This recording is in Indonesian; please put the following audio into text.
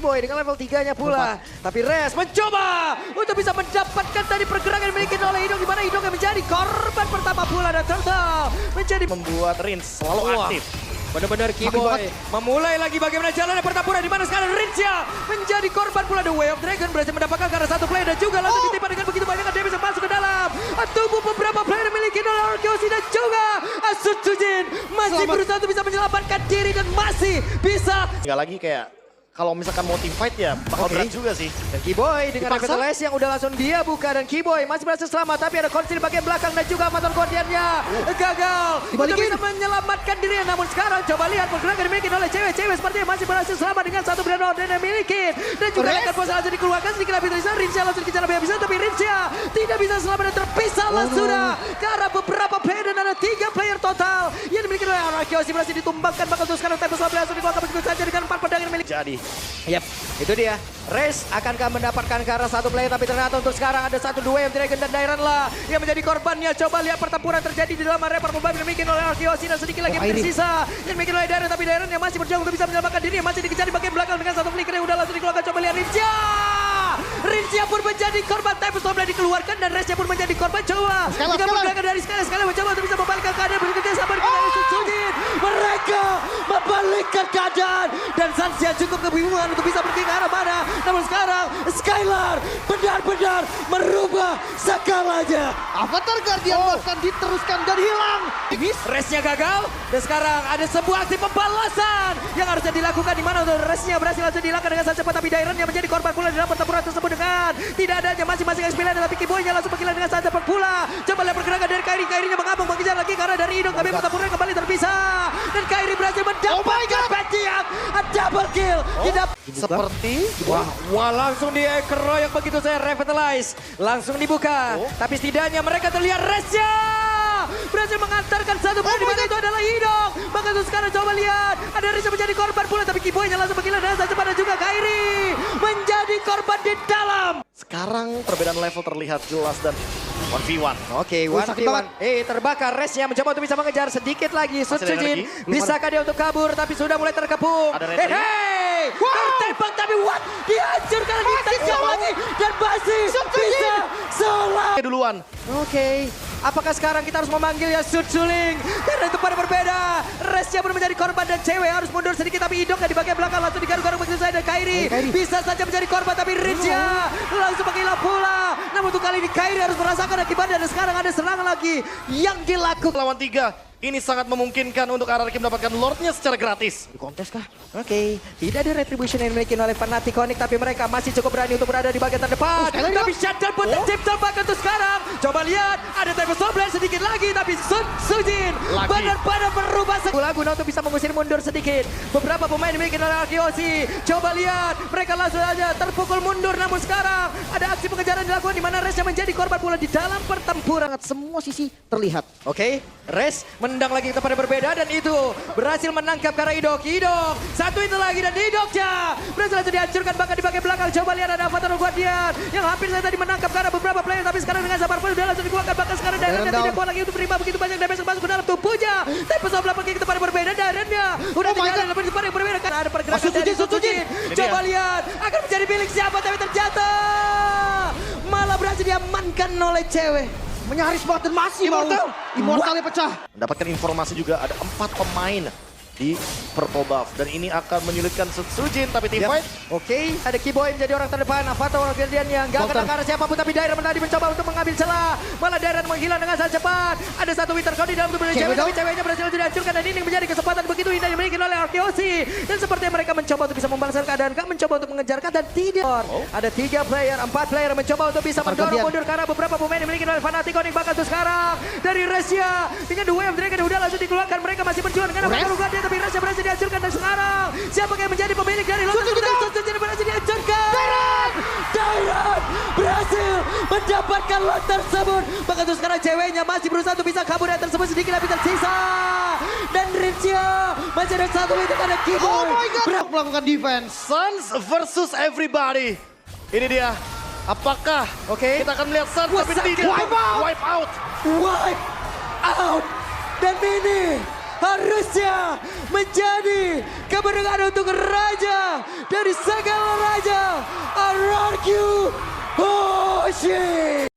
Boy dengan level 3-nya pula. Tapi Res mencoba untuk bisa mendapatkan tadi pergerakan yang dimiliki oleh Idong. Di mana Idong yang menjadi korban pertama pula. Dan Turtle menjadi membuat Rins selalu aktif. Benar-benar Keyboy memulai lagi bagaimana jalannya pertempuran di mana sekarang Rincia menjadi korban pula. The Way of Dragon berhasil mendapatkan karena satu player dan juga langsung ditimpa dengan begitu banyak damage yang masuk ke dalam tubuh beberapa player yang memiliki Arkeosi dan juga Sutsujin masih berusaha untuk bisa menyelamatkan diri dan masih bisa. Nggak lagi kayak kalau misalkan mau team fight ya bakal berat juga sih. Dan Keyboy dengan Revitalize yang udah langsung dia buka dan Keyboy masih berhasil selamat tapi ada Konsil di bagian belakang dan juga Amator Guardian-nya gagal untuk bisa menyelamatkan diri. Namun sekarang coba lihat pergerakan dimiliki oleh cewek-cewek sepertinya masih berhasil selamat dengan satu brand order yang dimiliki dan juga akan pose langsung dikeluarkan sedikit lebih dari sana. Rincia langsung dikejar lebih habis tapi Rincia tidak bisa selamat dan terpisah sudah ke arah beberapa player dan ada 3 player total yang dimiliki oleh Arkeosi berhasil ditumbangkan bakal terus sekarang Tempest Lab langsung dikeluarkan begitu saja dengan 4 pedang yang dimiliki. Jadi Yap, itu dia. Race akankah mendapatkan ke arah satu player tapi ternyata untuk sekarang ada satu dua yang Dragon dan Dairan lah yang menjadi korbannya. Coba lihat pertempuran terjadi di dalam area permukaan yang dimiliki oleh Arkeosi dan sedikit lagi tersisa yang dimiliki oleh Dairan tapi Dairan yang masih berjuang untuk bisa menyelamatkan diri yang masih dikejar di bagian belakang dengan satu flicker yang udah langsung dikeluarkan. Coba lihat Rincia pun menjadi korban. Tempest Lab dikeluarkan dan Race pun menjadi korban. Coba jika pergerakan dari sekali mencoba untuk bisa membalikkan keadaan bekerja sama dengan Sutsujin. Mereka membalikkan keadaan dan Sansia cukup kebingungan untuk bisa pergi ke arah mana. Namun sekarang Skylar benar-benar merubah segalanya. Avatar Guardian bahkan diteruskan dan hilang. Race-nya gagal dan sekarang ada sebuah aksi pembalasan yang harusnya dilakukan di mana race-nya berhasil langsung dilakukan dengan sangat cepat tapi Dairan yang menjadi korban pula dalam pertempuran tersebut dengan tidak adanya masing-masing XP tapi Keyboy-nya langsung menggila dengan sangat cepat pula. Coba lihat pergerakan dari Kairi. Kairinya mengambang mengejar lagi karena dari Idong tapi pertempuran kembali terpisah dan Kairi berhasil mendapatkan Betiak double kill. Tidak seperti wah langsung dikeroyok begitu saya Revitalize langsung dibuka tapi setidaknya mereka terlihat Race-nya berhasil mengantarkan satu poin di mana itu adalah Idong. Maka itu sekarang coba lihat ada Riza menjadi korban pula tapi Keyboy-nya langsung menggila dengan sangat cepat dan juga Kairi menjadi korban di dalam. sekarang perbedaan level terlihat jelas dan 1v1. Oke, 1v1. Terbakar. Race-nya mencoba untuk bisa mengejar sedikit lagi. Sutsujin bisakah dia untuk kabur tapi sudah mulai terkepung. Tertembak tapi what? Dihancurkan lagi, tajam lagi dan masih bisa selamat. Duluan. Oke, apakah sekarang kita harus memanggil ya Sutsuling? Karena itu pada berbeda. Race-nya pun menjadi korban dan cewek harus mundur sedikit tapi Idong di bagian belakang langsung digaruk-garuk begitu saja dan Kairi bisa saja menjadi korban tapi Rincia langsung menghilang pula. Namun untuk kali ini Kairi harus merasakan akibatnya dan sekarang ada serangan lagi yang dilakukan. Lawan 3. Ini sangat memungkinkan untuk RRQ mendapatkan Lordnya secara gratis. Di kontes kah? Oke, tidak ada retribution yang dimiliki oleh Fnatic Onyx tapi mereka masih cukup berani untuk berada di bagian terdepan. Tapi shutdown pun tercipta bahkan untuk sekarang. Coba lihat, ada Tempest Lab sedikit lagi tapi Sutsujin benar-benar berubah guna untuk bisa mengusir mundur sedikit. Beberapa pemain dimiliki oleh Arkeosi. Coba lihat, mereka langsung saja terpukul mundur namun sekarang ada aksi pengejaran dilakukan di mana Race menjadi korban pula di dalam pertempuran. Semua sisi terlihat. Oke, Race mendang lagi kepada berbeda dan itu berhasil menangkap karena Idok. Satu itu lagi dan Idoknya berhasil langsung dihancurkan bahkan di bagian belakang. Coba lihat ada Avatar Guardian yang hampir saya tadi menangkap karena beberapa player tapi sekarang dengan sabar pun sudah langsung dikeluarkan bahkan sekarang Darrennya tidak kuat lagi untuk menerima begitu banyak damage masuk ke dalam tubuhnya. Tapi sebelah pergi ke tempat yang berbeda Darrennya udah tinggal di tempat yang berbeda kan ada pergerakan dari Sutsujin. Coba lihat akan menjadi milik siapa tapi terjatuh malah berhasil diamankan oleh cewek. Menyaris banget dan masih Immortalnya pecah. Mendapatkan informasi juga ada 4 pemain di Purple Buff. Dan ini akan menyulitkan Sutsujin tapi team fight. Oke, ada Keyboy menjadi orang terdepan. Avatar Guardian yang gak kena karena siapapun tapi Dairan tadi mencoba untuk mengambil celah. Malah Dairan menghilang dengan sangat cepat. Ada satu Winter Cloud di dalam tubuh cewek tapi ceweknya berhasil dihancurkan dan ini menjadi kesempatan begitu indah yang dimiliki oleh Arkeosi. Dan sepertinya mereka mencoba untuk bisa membalaskan keadaan, gak mencoba untuk mengejarkan dan tidak. Ada 3 player, 4 player mencoba untuk bisa mendorong mundur karena beberapa pemain dimiliki oleh Fnatic Onyx bahkan tuh sekarang dari Race-nya dengan The Way of Dragon udah langsung dikeluarkan. Mereka masih berjuang dengan Avatar Guardian tapi Race berhasil dihancurkan dan sekarang siapa yang menjadi pemilik dari Sutsujin berhasil dihancurkan. Dairan berhasil mendapatkan lot tersebut. Bahkan tuh sekarang ceweknya masih berusaha untuk bisa kabur yang tersebut sedikit lebih tersisa. Dan Rincia masih ada satu itu ada Keyboy. Berhak melakukan defense. Suns versus everybody. Ini dia. Apakah kita akan melihat Suns tapi tidak. Wipe out. Dan ini harusnya menjadi kemenangan untuk raja dari segala raja, RRQ Hoshi.